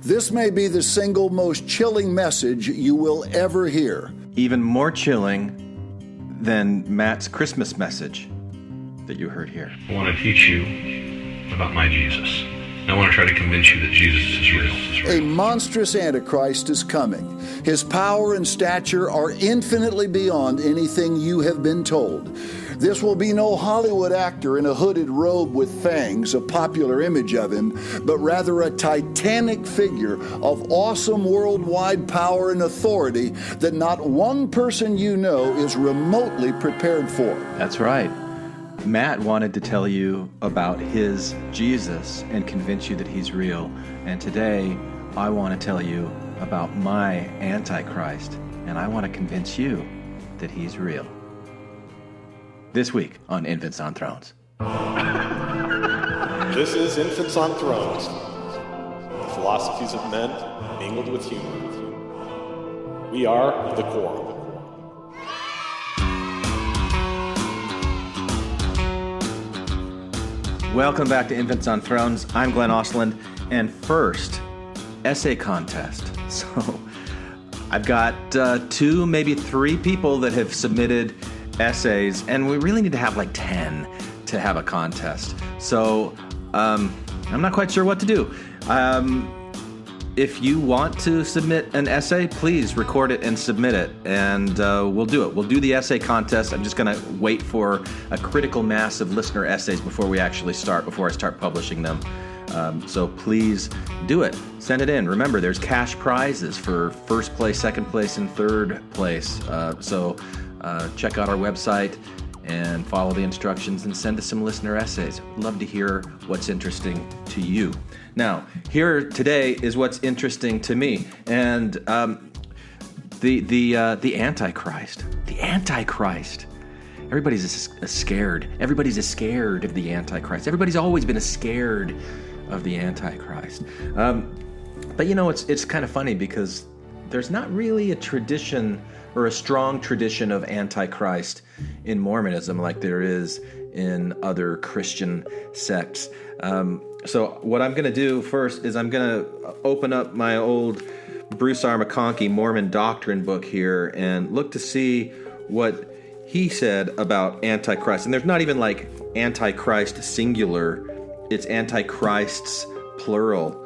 This may be the single most chilling message you will ever hear. Even more chilling than Matt's Christmas message that you heard here. I want to teach you about my Jesus. I want to try to convince you that Jesus is real. A monstrous Antichrist is coming. His power and stature are infinitely beyond anything you have been told. This will be no Hollywood actor in a hooded robe with fangs, a popular image of him, but rather a titanic figure of awesome worldwide power and authority that not one person you know is remotely prepared for. That's right. Matt wanted to tell you about his Jesus and convince you that he's real. And today, I want to tell you about my Antichrist, and I want to convince you that he's real. This week on Infants on Thrones. This is Infants on Thrones, the philosophies of men mingled with humor. We are the core. Welcome back to Infants on Thrones. I'm Glenn Osland, and first, essay contest. So, I've got 2, maybe 3 people that have submitted essays, and we really need to have like 10 to have a contest. So, I'm not quite sure what to do. If you want to submit an essay, please record it and submit it, and we'll do it. We'll do the essay contest. I'm just going to wait for a critical mass of listener essays before I start publishing them. So please do it. Send it in. Remember, there's cash prizes for first place, second place, and third place. So check out our website and follow the instructions and send us some listener essays. Love to hear what's interesting to you. Now, here today is what's interesting to me, and the Antichrist. The Antichrist. Everybody's scared. Everybody's scared of the Antichrist. Everybody's always been scared of the Antichrist. But you know, it's kind of funny because there's not really a tradition or a strong tradition of Antichrist in Mormonism like there is in other Christian sects. So what I'm going to do first is I'm going to open up my old Bruce R. McConkie Mormon Doctrine book here and look to see what he said about Antichrist. And there's not even like Antichrist singular. It's Antichrists plural.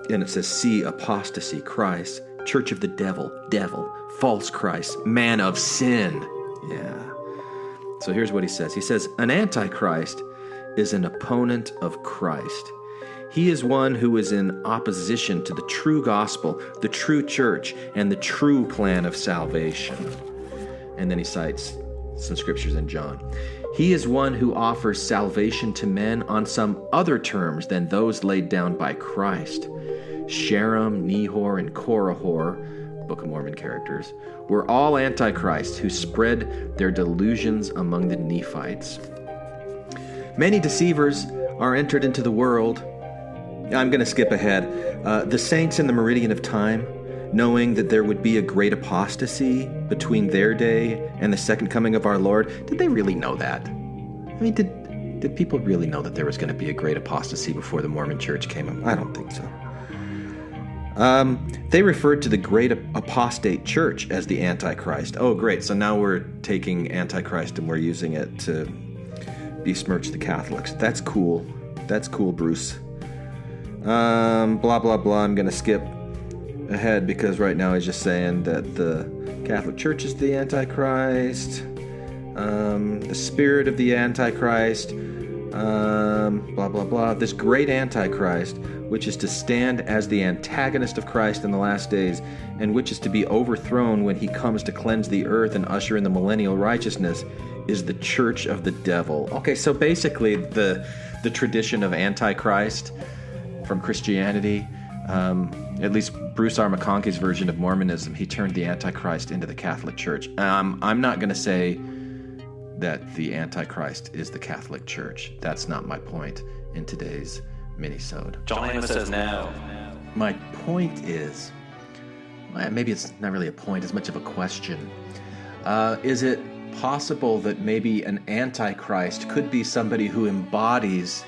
And it says, see apostasy, Christ, church of the devil, false Christ, man of sin. Yeah. So here's what he says. He says, an Antichrist is an opponent of Christ. He is one who is in opposition to the true gospel, the true church, and the true plan of salvation. And then he cites some scriptures in John. He is one who offers salvation to men on some other terms than those laid down by Christ. Sherem, Nehor, and Korihor, Book of Mormon characters, were all antichrists who spread their delusions among the Nephites. Many deceivers are entered into the world. I'm going to skip ahead. The saints in the meridian of time, knowing that there would be a great apostasy between their day and the second coming of our Lord. Did they really know that? I mean, did people really know that there was going to be a great apostasy before the Mormon church came up? I don't think so. They referred to the great apostate church as the Antichrist. Oh, great. So now we're taking Antichrist and we're using it to besmirch the Catholics. That's cool. That's cool, Bruce. Blah, blah, blah. I'm going to skip ahead because right now he's just saying that the Catholic Church is the Antichrist, the spirit of the Antichrist, blah, blah, blah. This great Antichrist, which is to stand as the antagonist of Christ in the last days, and which is to be overthrown when he comes to cleanse the earth and usher in the millennial righteousness, is the church of the devil. Okay, so basically the tradition of Antichrist from Christianity, at least Bruce R. McConkie's version of Mormonism, he turned the Antichrist into the Catholic Church. I'm not going to say that the Antichrist is the Catholic Church. That's not my point in today's mini-sode. John Amos says no. My point is, maybe it's not really a point, as much of a question. Is it possible that maybe an Antichrist could be somebody who embodies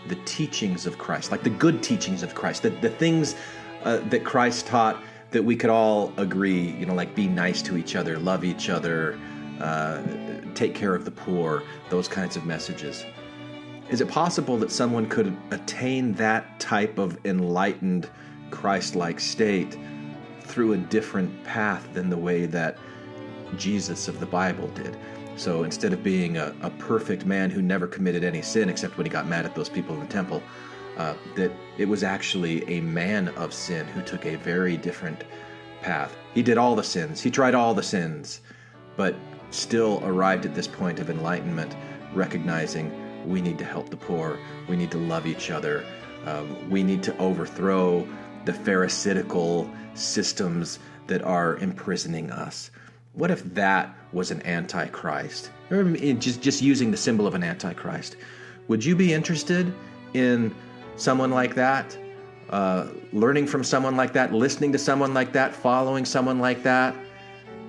the teachings of Christ, like the good teachings of Christ, the things that Christ taught that we could all agree, like be nice to each other, love each other, take care of the poor, those kinds of messages. Is it possible that someone could attain that type of enlightened, Christ-like state through a different path than the way that Jesus of the Bible did? So instead of being a perfect man who never committed any sin except when he got mad at those people in the temple, that it was actually a man of sin who took a very different path. He did all the sins. He tried all the sins, but still arrived at this point of enlightenment, recognizing we need to help the poor, we need to love each other, we need to overthrow the pharisaical systems that are imprisoning us. What if that was an antichrist? Just using the symbol of an antichrist. Would you be interested in someone like that? Learning from someone like that, listening to someone like that, following someone like that?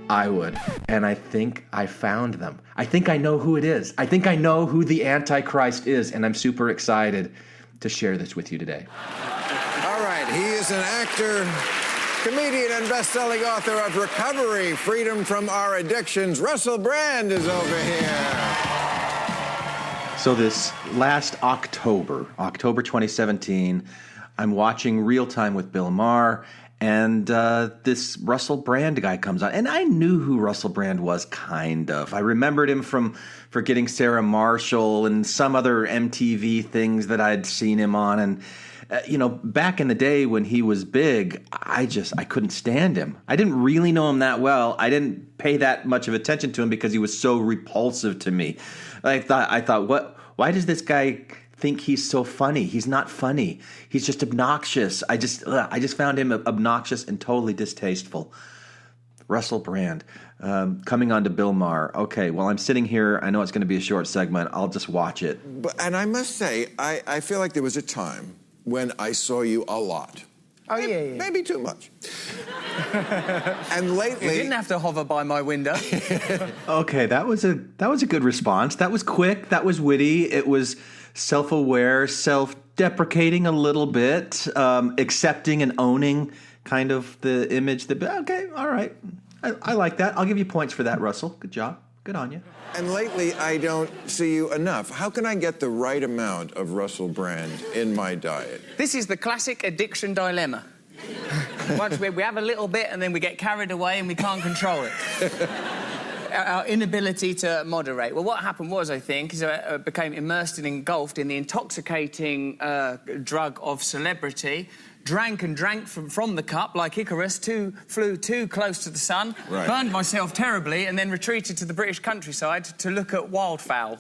I would. And I think I found them. I think I know who it is. I think I know who the Antichrist is, and I'm super excited to share this with you today. All right, he is an actor, comedian, and best-selling author of Recovery, Freedom from Our Addictions. Russell Brand is over here. So this last October 2017, I'm watching Real Time with Bill Maher, and this Russell Brand guy comes on. And I knew who Russell Brand was, kind of. I remembered him from Forgetting Sarah Marshall and some other MTV things that I'd seen him on. And, back in the day when he was big, I couldn't stand him. I didn't really know him that well. I didn't pay that much of attention to him because he was so repulsive to me. I thought, why does this guy think he's so funny? He's not funny. He's just obnoxious. I just found him obnoxious and totally distasteful. Russell Brand, coming on to Bill Maher. Okay, well, I'm sitting here. I know it's going to be a short segment. I'll just watch it. And I must say, I feel like there was a time when I saw you a lot. Oh, yeah. Maybe too much. And lately... You didn't have to hover by my window. Okay, that was a good response. That was quick. That was witty. It was self-aware, self-deprecating a little bit, accepting and owning kind of the image that, okay, all right. I like that. I'll give you points for that, Russell. Good job. Good on you. And lately, I don't see you enough. How can I get the right amount of Russell Brand in my diet? This is the classic addiction dilemma. Once we have a little bit and then we get carried away and we can't control it. Our inability to moderate. Well, what happened was, I think, is I became immersed and engulfed in the intoxicating drug of celebrity. Drank and drank from the cup like Icarus, flew too close to the sun, right. Burned myself terribly, and then retreated to the British countryside to look at wildfowl.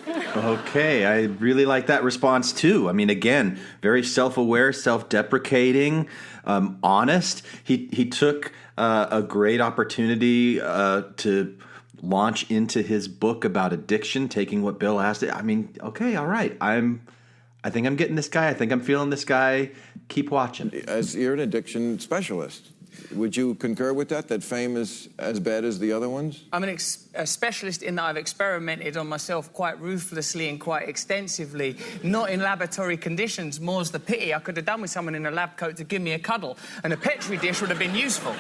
Okay, I really like that response, too. I mean, again, very self-aware, self-deprecating, honest. He took a great opportunity to launch into his book about addiction, taking what Bill asked. I mean, okay, all right. I think I'm getting this guy. I think I'm feeling this guy. Keep watching. As you're an addiction specialist, would you concur with that fame is as bad as the other ones? I'm a specialist in that I've experimented on myself quite ruthlessly and quite extensively, not in laboratory conditions. More's the pity. I could have done with someone in a lab coat to give me a cuddle, and a Petri dish would have been useful.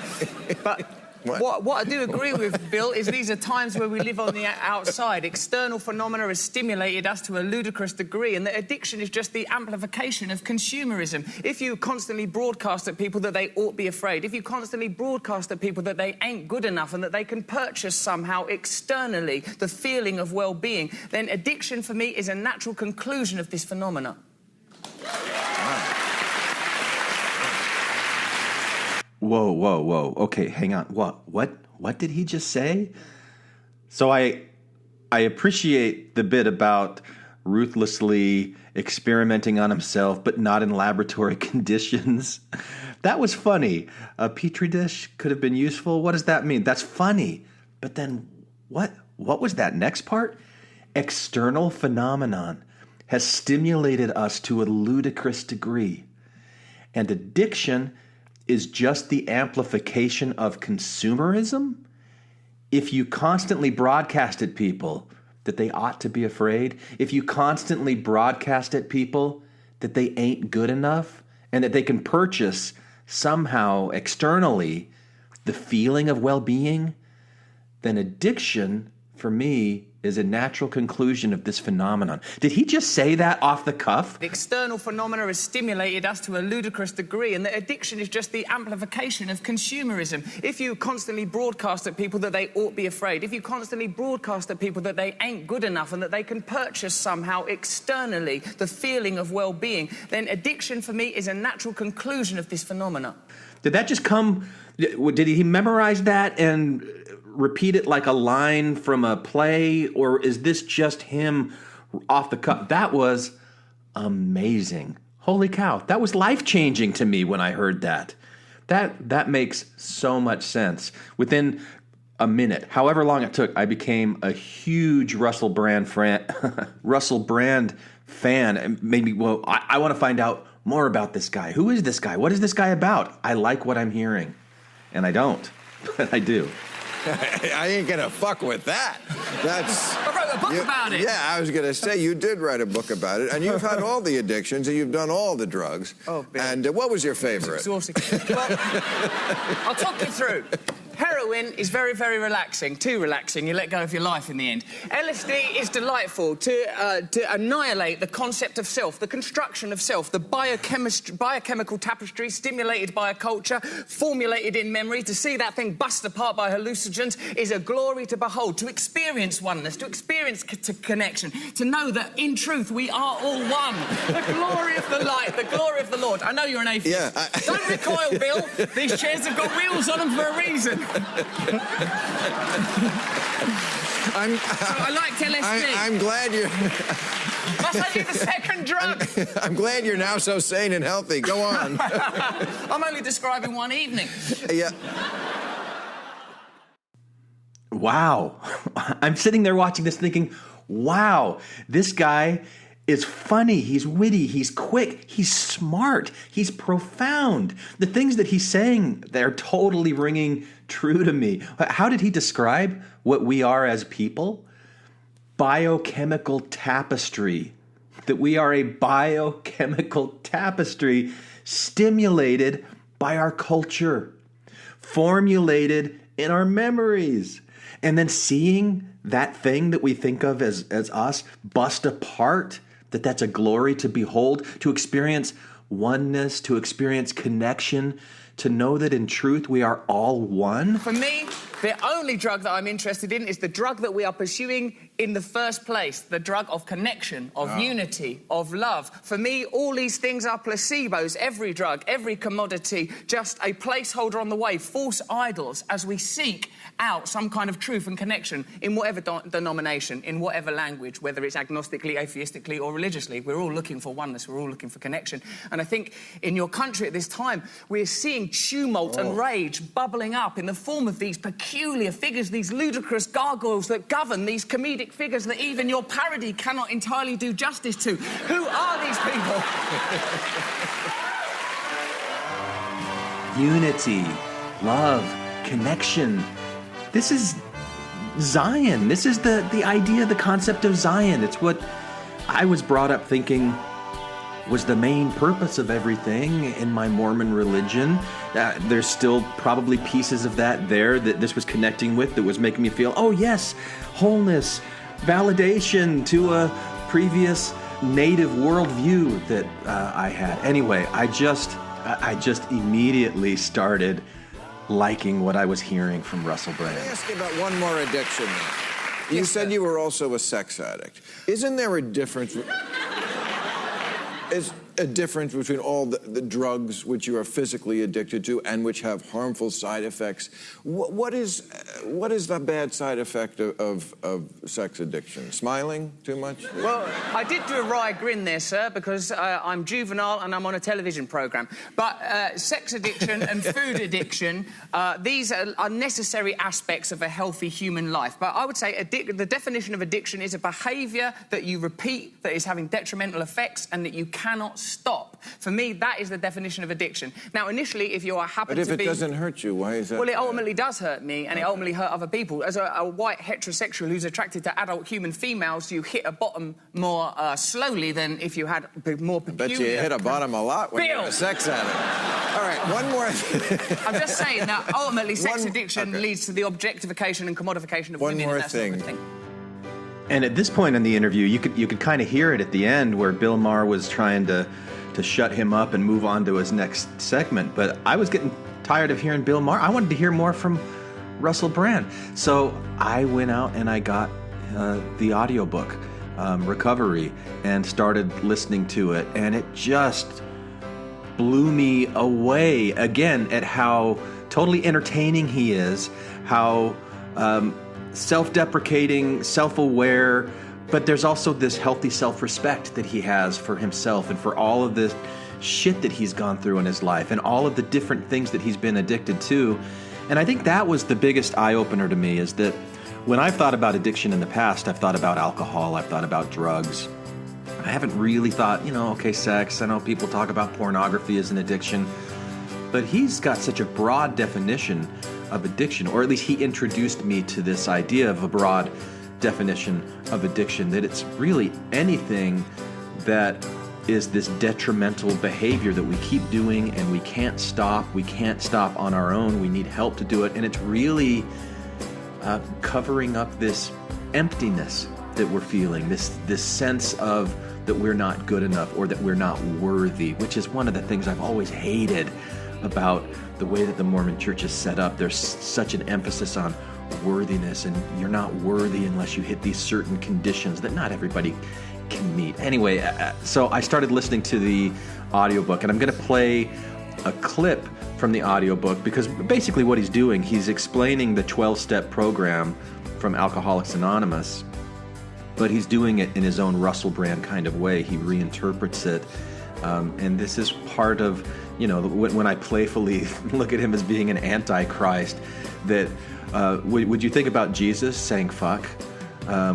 But... What I do agree with, Bill, is these are times where we live on the outside. External phenomena has stimulated us to a ludicrous degree, and that addiction is just the amplification of consumerism. If you constantly broadcast at people that they ought be afraid, if you constantly broadcast at people that they ain't good enough and that they can purchase somehow externally the feeling of well-being, then addiction for me is a natural conclusion of this phenomena. Whoa. Okay, hang on. What did he just say? So I appreciate the bit about ruthlessly experimenting on himself, but not in laboratory conditions. That was funny. A Petri dish could have been useful. What does that mean? That's funny. But then what was that next part? External phenomenon has stimulated us to a ludicrous degree. And addiction is just the amplification of consumerism? If you constantly broadcast at people that they ought to be afraid, if you constantly broadcast at people that they ain't good enough and that they can purchase somehow externally the feeling of well-being, then addiction, for me, is a natural conclusion of this phenomenon. Did he just say that off the cuff? The external phenomena has stimulated us to a ludicrous degree, and that addiction is just the amplification of consumerism. If you constantly broadcast at people that they ought be afraid, if you constantly broadcast at people that they ain't good enough and that they can purchase somehow externally the feeling of well-being, then addiction for me is a natural conclusion of this phenomena. Did that just come... Did he memorize that and repeat it like a line from a play, or is this just him off the cuff? That was amazing. Holy cow. That was life-changing to me when I heard that. That makes so much sense. Within a minute, however long it took, I became a huge Russell Brand fan. And maybe, well, I want to find out more about this guy. Who is this guy? What is this guy about? I like what I'm hearing. And I don't, but I do. I ain't gonna fuck with that. I wrote a book about it. Yeah, I was gonna say, you did write a book about it, and you've had all the addictions, and you've done all the drugs. Oh, Bill. And what was your favorite? Exhausting. Well, I'll talk you through. Heroin is very, very relaxing. Too relaxing. You let go of your life in the end. LSD is delightful to annihilate the concept of self, the construction of self, the biochemical tapestry stimulated by a culture, formulated in memory. To see that thing bust apart by hallucinogens is a glory to behold. To experience oneness, to experience connection, to know that in truth we are all one. The glory of the light, the glory of the Lord. I know you're an atheist. Yeah, Don't recoil, Bill. These chairs have got wheels on them for a reason. So I liked LSD. I'm glad you're... Must I need the second drug? I'm glad you're now so sane and healthy. Go on. I'm only describing one evening. Yeah. Wow. I'm sitting there watching this thinking, wow, this guy is funny, he's witty, he's quick, he's smart, he's profound. The things that he's saying, they're totally ringing true to me. How did he describe what we are as people? Biochemical tapestry. That we are a biochemical tapestry stimulated by our culture, formulated in our memories. And then seeing that thing that we think of as us bust apart, that's a glory to behold, to experience oneness, to experience connection, to know that in truth we are all one. For me, the only drug that I'm interested in is the drug that we are pursuing in the first place, the drug of connection, of unity, of love. For me, all these things are placebos. Every drug, every commodity, just a placeholder on the way, false idols, as we seek out some kind of truth and connection in whatever denomination, in whatever language, whether it's agnostically, atheistically, or religiously. We're all looking for oneness. We're all looking for connection. And I think in your country at this time, we're seeing tumult and rage bubbling up in the form of these peculiar figures, these ludicrous gargoyles that govern, these comedic figures that even your parody cannot entirely do justice to. Who are these people? Unity, love, connection. This is Zion. This is the idea, the concept of Zion. It's what I was brought up thinking was the main purpose of everything in my Mormon religion. There's still probably pieces of that there that this was connecting with, that was making me feel, oh yes, wholeness, validation to a previous native worldview that I had. Anyway, I just immediately started liking what I was hearing from Russell Brand. Let me ask you about one more addiction. You said you were also a sex addict. Isn't there a difference? Is a difference between all the drugs which you are physically addicted to and which have harmful side effects? What is the bad side effect of sex addiction? Smiling too much? Well, I did do a wry grin there, sir, because I'm juvenile and I'm on a television programme. But sex addiction and food addiction, these are necessary aspects of a healthy human life. But I would say the definition of addiction is a behaviour that you repeat that is having detrimental effects and that you cannot stop. For me, that is the definition of addiction. Now, initially, if you happen to be... But if it doesn't hurt you, why is that? Well, it ultimately does hurt me, and it ultimately hurt other people. As a white heterosexual who's attracted to adult human females, you hit a bottom more slowly than if you had more peculiar... I bet you hit a bottom a lot when you're a sex addict. All right, one more thing. I'm just saying that ultimately sex addiction leads to the objectification and commodification of women. One more and that thing. Sort of thing. And at this point in the interview, you could kind of hear it at the end where Bill Maher was trying to shut him up and move on to his next segment. But I was getting tired of hearing Bill Maher. I wanted to hear more from Russell Brand. So I went out and I got the audiobook, Recovery, and started listening to it. And it just blew me away again at how totally entertaining he is, how self-deprecating, self-aware, but there's also this healthy self-respect that he has for himself and for all of the shit that he's gone through in his life and all of the different things that he's been addicted to. And I think that was the biggest eye-opener to me, is that when I've thought about addiction in the past, I've thought about alcohol, I've thought about drugs. I haven't really thought, okay, sex. I know people talk about pornography as an addiction, but he's got such a broad definition of addiction, or at least he introduced me to this idea of a broad definition of addiction, that it's really anything that is this detrimental behavior that we keep doing and we can't stop. We can't stop on our own. We need help to do it. And it's really covering up this emptiness that we're feeling, this sense of that we're not good enough or that we're not worthy, which is one of the things I've always hated about the way that the Mormon Church is set up. There's such an emphasis on worthiness, and you're not worthy unless you hit these certain conditions that not everybody can meet. Anyway, so I started listening to the audiobook, and I'm going to play a clip from the audiobook because basically what he's doing, he's explaining the 12-step program from Alcoholics Anonymous, but he's doing it in his own Russell Brand kind of way. He reinterprets it, and this is part of, when I playfully look at him as being an antichrist, that would you think about Jesus saying fuck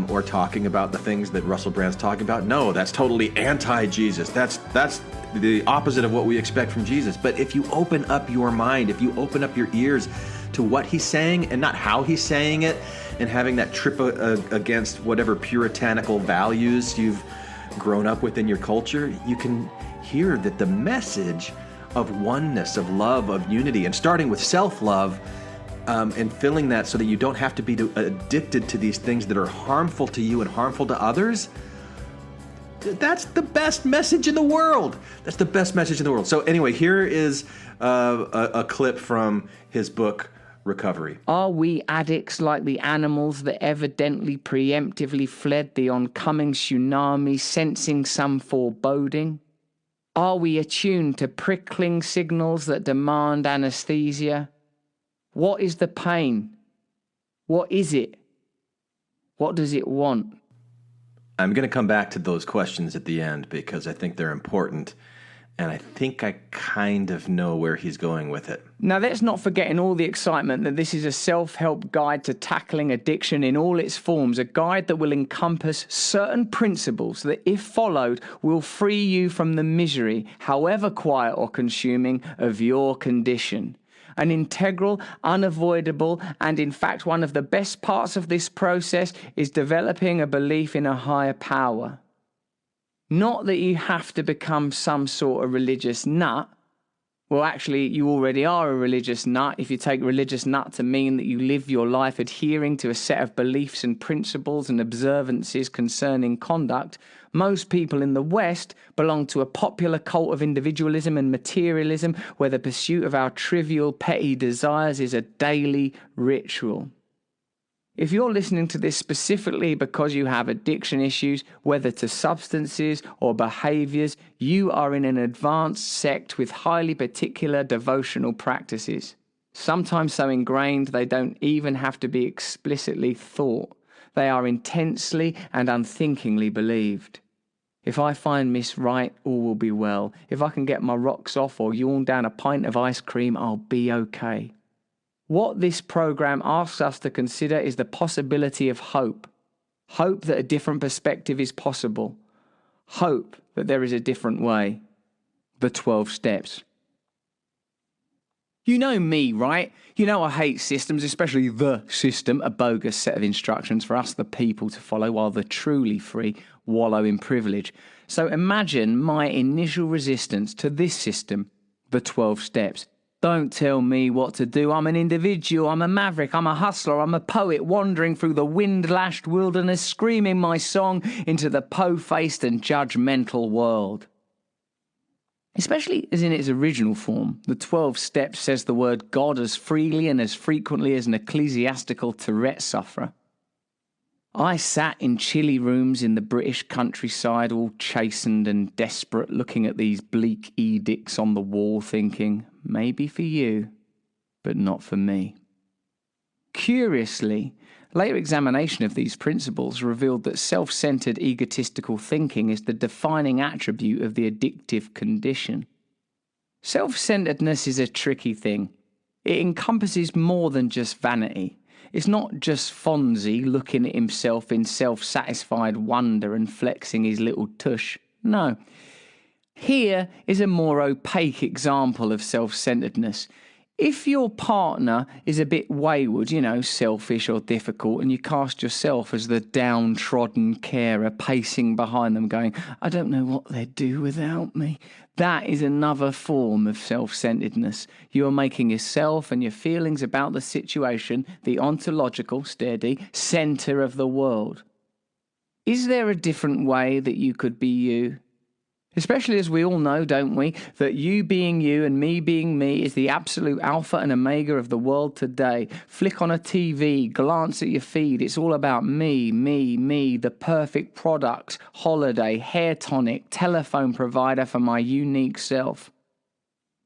or talking about the things that Russell Brand's talking about? No, that's totally anti-Jesus. That's the opposite of what we expect from Jesus. But if you open up your mind, if you open up your ears to what he's saying and not how he's saying it, and having that trip against whatever puritanical values you've grown up with in your culture, you can hear that the message of oneness, of love, of unity, and starting with self-love, and filling that so that you don't have to be addicted to these things that are harmful to you and harmful to others. That's the best message in the world. That's the best message in the world. So anyway, here is a clip from his book, Recovery. Are we addicts like the animals that evidently preemptively fled the oncoming tsunami, sensing some foreboding? Are we attuned to prickling signals that demand anesthesia? What is the pain? What is it? What does it want? I'm going to come back to those questions at the end because I think they're important, and I think I kind of know where he's going with it. Now, let's not forget in all the excitement that this is a self-help guide to tackling addiction in all its forms, a guide that will encompass certain principles that, if followed, will free you from the misery, however quiet or consuming, of your condition. An integral, unavoidable, and in fact one of the best parts of this process is developing a belief in a higher power. Not that you have to become some sort of religious nut. Well, actually, you already are a religious nut if you take religious nut to mean that you live your life adhering to a set of beliefs and principles and observances concerning conduct. Most people in the West belong to a popular cult of individualism and materialism where the pursuit of our trivial, petty desires is a daily ritual. If you're listening to this specifically because you have addiction issues, whether to substances or behaviors, you are in an advanced sect with highly particular devotional practices. Sometimes so ingrained they don't even have to be explicitly thought. They are intensely and unthinkingly believed. If I find Miss Right, all will be well. If I can get my rocks off or yawn down a pint of ice cream, I'll be okay. What this program asks us to consider is the possibility of hope. Hope that a different perspective is possible. Hope that there is a different way. the 12 steps. You know me, right? You know I hate systems, especially the system, a bogus set of instructions for us, the people, to follow, while the truly free wallow in privilege. So imagine my initial resistance to this system, the 12 steps. Don't tell me what to do. I'm an individual, I'm a maverick, I'm a hustler, I'm a poet wandering through the wind-lashed wilderness, screaming my song into the po-faced and judgmental world. Especially as in its original form, the 12 steps says the word God as freely and as frequently as an ecclesiastical Tourette sufferer. I sat in chilly rooms in the British countryside, all chastened and desperate, looking at these bleak edicts on the wall, thinking, maybe for you, but not for me. Curiously, later examination of these principles revealed that self-centered egotistical thinking is the defining attribute of the addictive condition. Self-centeredness is a tricky thing. It encompasses more than just vanity. It's not just Fonzie looking at himself in self-satisfied wonder and flexing his little tush. No. Here is a more opaque example of self-centeredness. If your partner is a bit wayward, selfish or difficult, and you cast yourself as the downtrodden carer pacing behind them going, I don't know what they'd do without me, that is another form of self-centeredness. You are making yourself and your feelings about the situation the ontological, steady, centre of the world. Is there a different way that you could be you? Especially as we all know, don't we, that you being you and me being me is the absolute alpha and omega of the world today. Flick on a TV, glance at your feed, it's all about me, the perfect product, holiday, hair tonic, telephone provider for my unique self.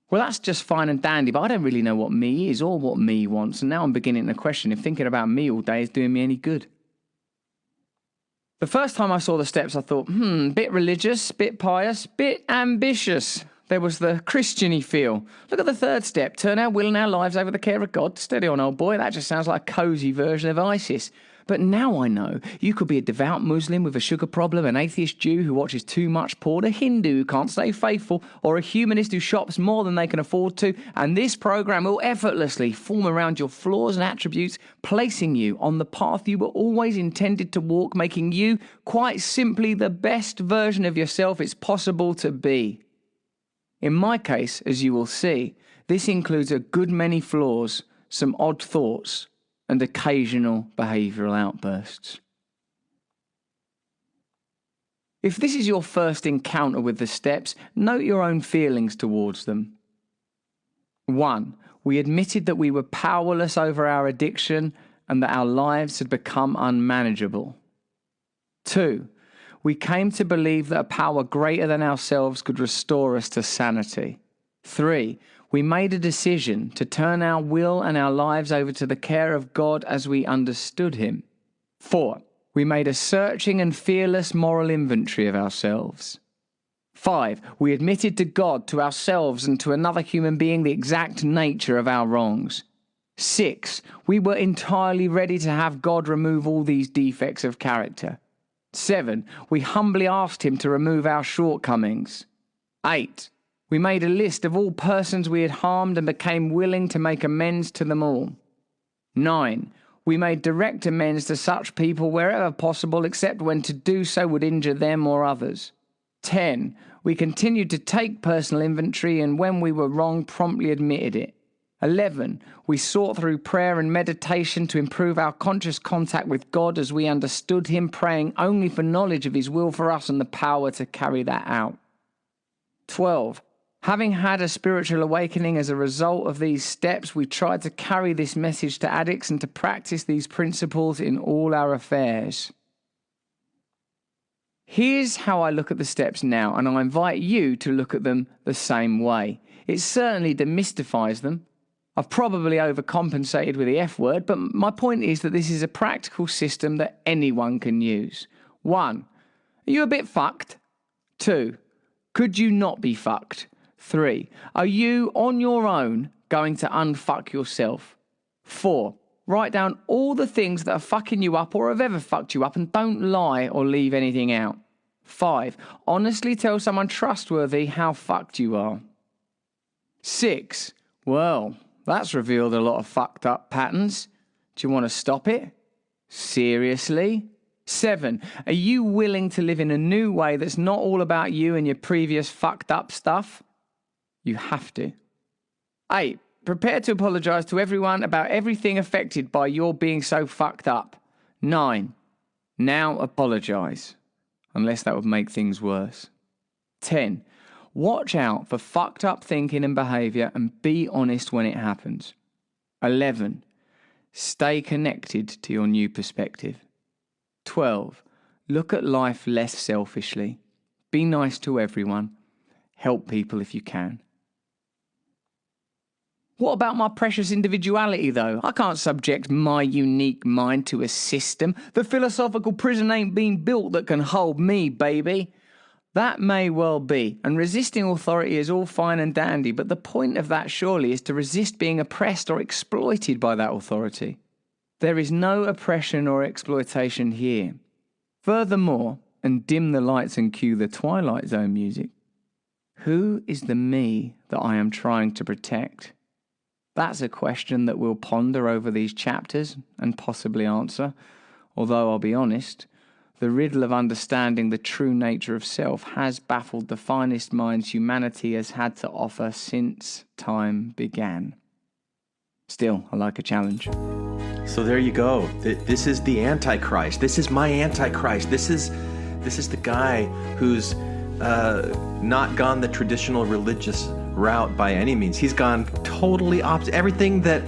Well, that's just fine and dandy, but I don't really know what me is or what me wants, and now I'm beginning to question if thinking about me all day is doing me any good. The first time I saw the steps, I thought, bit religious, bit pious, bit ambitious. There was the Christian-y feel. Look at the third step, turn our will and our lives over the care of God. Steady on, old boy, that just sounds like a cosy version of ISIS. But now I know you could be a devout Muslim with a sugar problem, an atheist Jew who watches too much porn, a Hindu who can't stay faithful, or a humanist who shops more than they can afford to, and this program will effortlessly form around your flaws and attributes, placing you on the path you were always intended to walk, making you quite simply the best version of yourself it's possible to be. In my case, as you will see, this includes a good many flaws, some odd thoughts, and occasional behavioural outbursts. If this is your first encounter with the steps, note your own feelings towards them. 1. We admitted that we were powerless over our addiction and that our lives had become unmanageable. 2. We came to believe that a power greater than ourselves could restore us to sanity. 3. We made a decision to turn our will and our lives over to the care of God as we understood Him. 4. We made a searching and fearless moral inventory of ourselves. 5. We admitted to God, to ourselves, and to another human being the exact nature of our wrongs. 6. We were entirely ready to have God remove all these defects of character. 7. We humbly asked Him to remove our shortcomings. 8. We made a list of all persons we had harmed and became willing to make amends to them all. 9. We made direct amends to such people wherever possible, except when to do so would injure them or others. 10. We continued to take personal inventory and when we were wrong, promptly admitted it. 11. We sought through prayer and meditation to improve our conscious contact with God as we understood Him, praying only for knowledge of His will for us and the power to carry that out. 12. Having had a spiritual awakening as a result of these steps, we tried to carry this message to addicts and to practice these principles in all our affairs. Here's how I look at the steps now, and I invite you to look at them the same way. It certainly demystifies them. I've probably overcompensated with the F word, but my point is that this is a practical system that anyone can use. 1. Are you a bit fucked? 2. Could you not be fucked? 3. Are you, on your own, going to unfuck yourself? 4. Write down all the things that are fucking you up or have ever fucked you up and don't lie or leave anything out. 5. Honestly tell someone trustworthy how fucked you are. 6. Well, that's revealed a lot of fucked up patterns. Do you want to stop it? Seriously? 7. Are you willing to live in a new way that's not all about you and your previous fucked up stuff? You have to. 8. Prepare to apologise to everyone about everything affected by your being so fucked up. 9. Now apologise, unless that would make things worse. 10. Watch out for fucked up thinking and behaviour and be honest when it happens. 11. Stay connected to your new perspective. 12. Look at life less selfishly. Be nice to everyone. Help people if you can. What about my precious individuality, though? I can't subject my unique mind to a system. The philosophical prison ain't been built that can hold me, baby. That may well be, and resisting authority is all fine and dandy, but the point of that surely is to resist being oppressed or exploited by that authority. There is no oppression or exploitation here. Furthermore, and dim the lights and cue the Twilight Zone music, who is the me that I am trying to protect? That's a question that we'll ponder over these chapters and possibly answer, although I'll be honest, the riddle of understanding the true nature of self has baffled the finest minds humanity has had to offer since time began. Still, I like a challenge. So there you go. This is the Antichrist. This is my Antichrist. This is the guy who's not gone the traditional religious route by any means. He's gone totally opposite. Everything that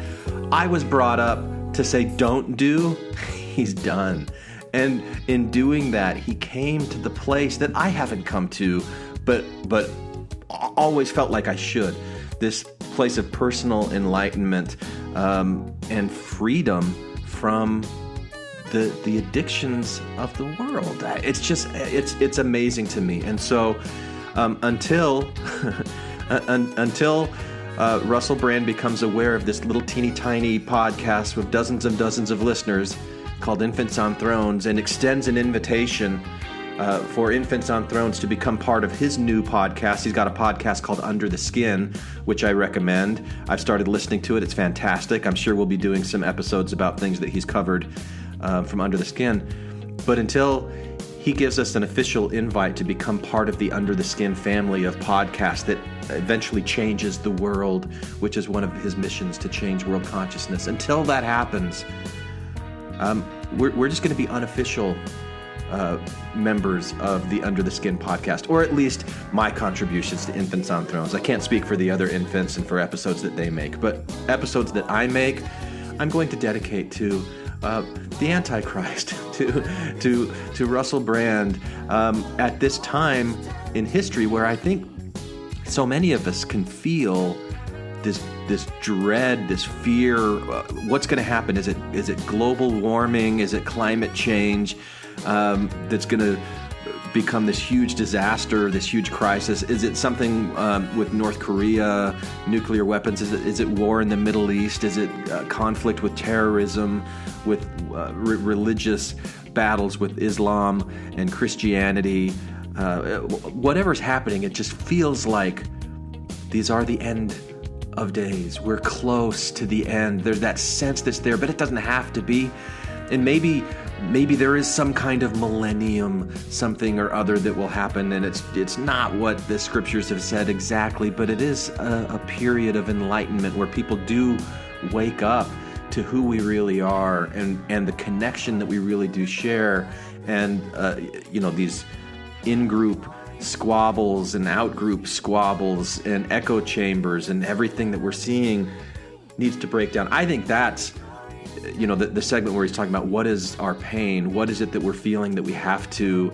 I was brought up to say don't do, he's done. And in doing that, he came to the place that I haven't come to, but always felt like I should. This place of personal enlightenment and freedom from the addictions of the world. It's just it's amazing to me. And so until Russell Brand becomes aware of this little teeny tiny podcast with dozens and dozens of listeners called Infants on Thrones and extends an invitation for Infants on Thrones to become part of his new podcast. He's got a podcast called Under the Skin, which I recommend. I've started listening to it. It's fantastic. I'm sure we'll be doing some episodes about things that he's covered from Under the Skin. But until he gives us an official invite to become part of the Under the Skin family of podcasts that eventually changes the world, which is one of his missions, to change world consciousness. Until that happens, we're just going to be unofficial members of the Under the Skin podcast, or at least my contributions to Infants on Thrones. I can't speak for the other infants and for episodes that they make, but episodes that I make, I'm going to dedicate to the Antichrist, to Russell Brand, at this time in history where I think so many of us can feel this dread, this fear. What's going to happen? Is it global warming? Is it climate change that's going to become this huge disaster, this huge crisis? Is it something with North Korea, nuclear weapons? Is it war in the Middle East? Is it conflict with terrorism, with religious battles with Islam and Christianity? Whatever's happening, it just feels like these are the end of days. We're close to the end. There's that sense that's there, but it doesn't have to be. And maybe there is some kind of millennium, something or other that will happen, and it's not what the scriptures have said exactly, but it is a period of enlightenment where people do wake up to who we really are and the connection that we really do share, and these in-group squabbles and out-group squabbles and echo chambers and everything that we're seeing needs to break down. I think that's the segment where he's talking about what is our pain, what is it that we're feeling that we have to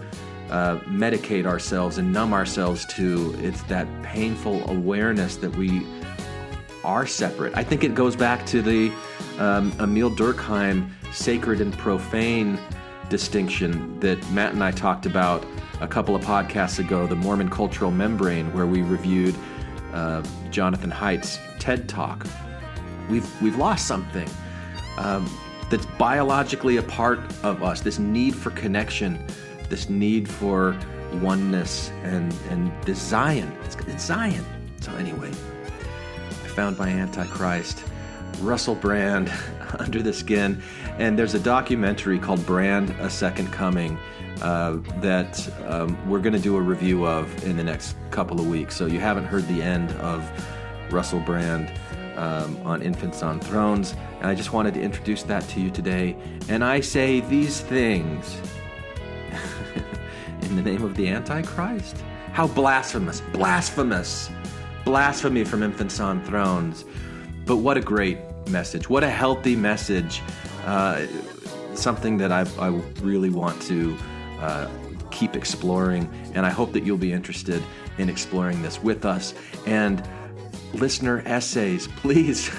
medicate ourselves and numb ourselves to. It's that painful awareness that we are separate. I think it goes back to the Emil Durkheim sacred and profane distinction that Matt and I talked about a couple of podcasts ago, the Mormon Cultural Membrane, where we reviewed Jonathan Haidt's TED Talk. We've lost something that's biologically a part of us, this need for connection, this need for oneness and this Zion. It's Zion. So anyway, I found my Antichrist, Russell Brand, Under the Skin, and there's a documentary called Brand: A Second Coming that we're going to do a review of in the next couple of weeks. So you haven't heard the end of Russell Brand on Infants on Thrones, and I just wanted to introduce that to you today. And I say these things in the name of the Antichrist. How blasphemous, blasphemous, blasphemy from Infants on Thrones. But what a great message, what a healthy message, something that I really want to keep exploring, and I hope that you'll be interested in exploring this with us. And listener essays, please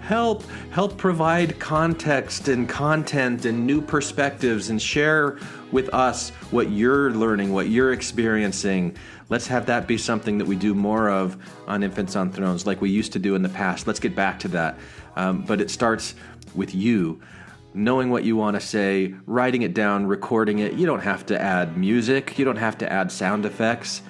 help provide context and content and new perspectives, and share with us what you're learning, what you're experiencing. Let's have that be something that we do more of on Infants on Thrones, like we used to do in the past. Let's get back to that. But it starts with you knowing what you want to say, writing it down, recording it. You don't have to add music. You don't have to add sound effects.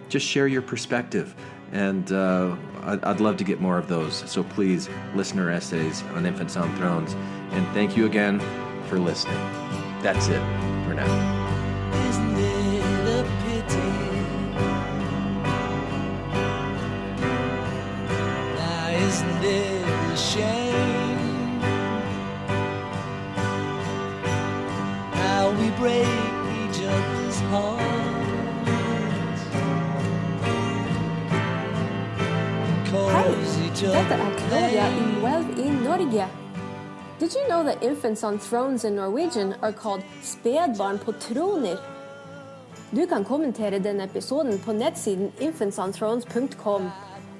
Just share your perspective. And I'd love to get more of those. So please, listener essays on Infants on Thrones. And thank you again for listening. That's it for now. Isn't it a pity? Now isn't it a shame how we break each other's hearts? Hei, dette Claudia in Welv i Norge. Did you know that infants on thrones in Norwegian are called spedbarn på troner? Du kan kommentere denne episoden på nettsiden infantsonthrones.com.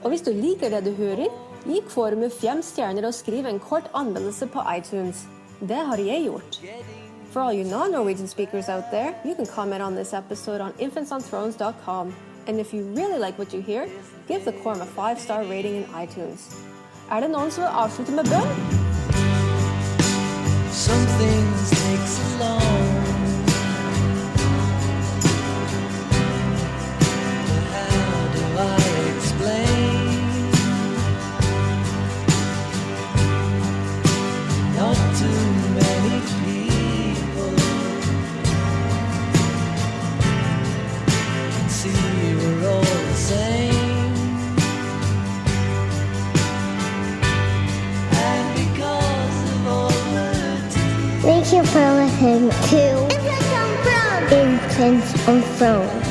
Og hvis du liker det du hører, gi forumet 5 stjerner og skriv en kort anmeldelse på iTunes. Det har jeg gjort. For all you non-Norwegian speakers out there, you can comment on this episode on infantsonthrones.com. And if you really like what you hear, give the Quorum a 5-star rating in iTunes. Det noen som vil avslutte med bønn? Some things take so long, but how do I explain? Not too many people can see we're all the same. Thank you for listening to Infants on Thrones.